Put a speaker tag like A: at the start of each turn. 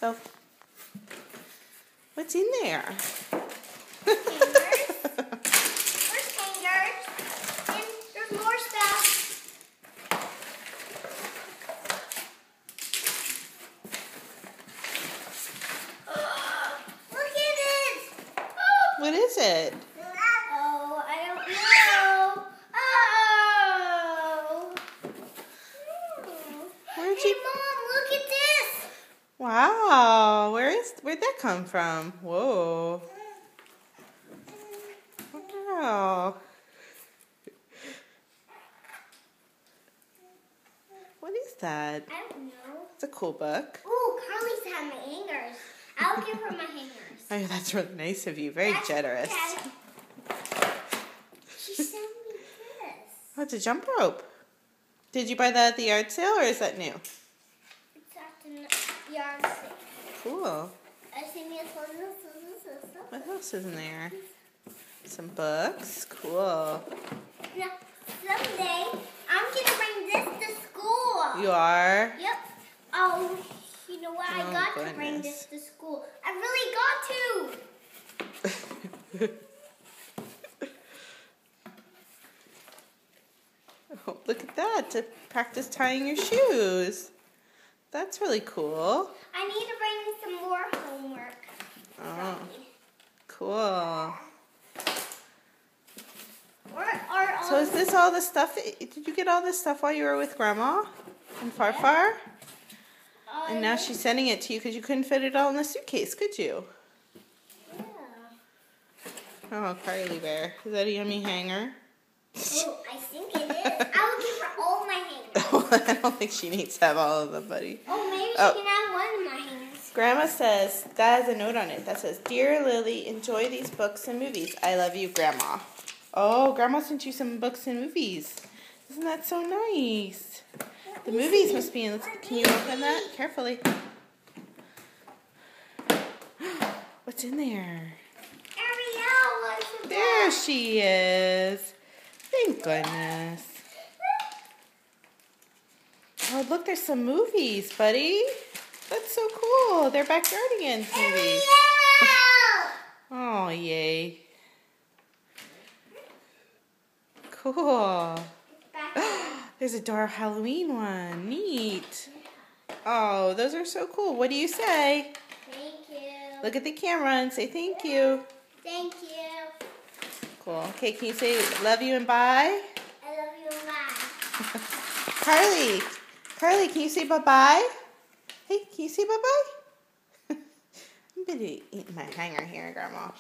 A: So, what's in there?
B: Hangers. There's hangers. And there's more stuff. Look at it.
A: What is it?
B: Oh, I don't know. Oh.
A: Where'd
B: Hey,
A: you?
B: Mom, look at this.
A: Wow, where'd that come from? Whoa. Wow. What is that?
B: I don't know.
A: It's a cool book.
B: Ooh, Carly's had my hangers. I'll give her my hangers.
A: Oh, that's really nice of you. Very generous.
B: She sent me this.
A: Oh, it's a jump rope. Did you buy that at the yard sale or is that new?
B: It's at the yard sale.
A: Cool.
B: I see me
A: What else is in there? Some books. Cool.
B: Now, someday, I'm going to bring this to school.
A: You are?
B: Yep. Oh, you know what?
A: Oh,
B: I got to bring this to school. I really got to.
A: Oh, look at that. To practice tying your shoes. That's really cool.
B: I need to bring some more homework.
A: Oh, cool. So is this all the stuff? Did you get all this stuff while you were with Grandma in Farfar? And now she's sending it to you because you couldn't fit it all in the suitcase, could you?
B: Yeah.
A: Oh, Carly Bear. Is that a yummy hanger?
B: Oh, I think it is. I will give her all my hangers.
A: I don't think she needs to have all of them, buddy.
B: Oh, maybe she can have one of my hangers.
A: Grandma says, that has a note on it that says, Dear Lily, enjoy these books and movies. I love you, Grandma. Oh, Grandma sent you some books and movies. Isn't that so nice? The movies must be in. Can you open that? Carefully. What's in there?
B: Ariel was
A: There she is. Thank goodness. Oh, look, there's some movies, buddy. That's so cool. They're Backyardigans movies. Oh, yay. Cool. There's a Dora Halloween one. Neat. Oh, those are so cool. What do you say?
B: Thank you.
A: Look at the camera and say thank you.
B: Thank you.
A: Cool. Okay, can you say love you and bye?
B: I love you and bye.
A: Carly, can you say bye-bye? Hey, can you say bye-bye? I'm going to eat my hanger here, Grandma.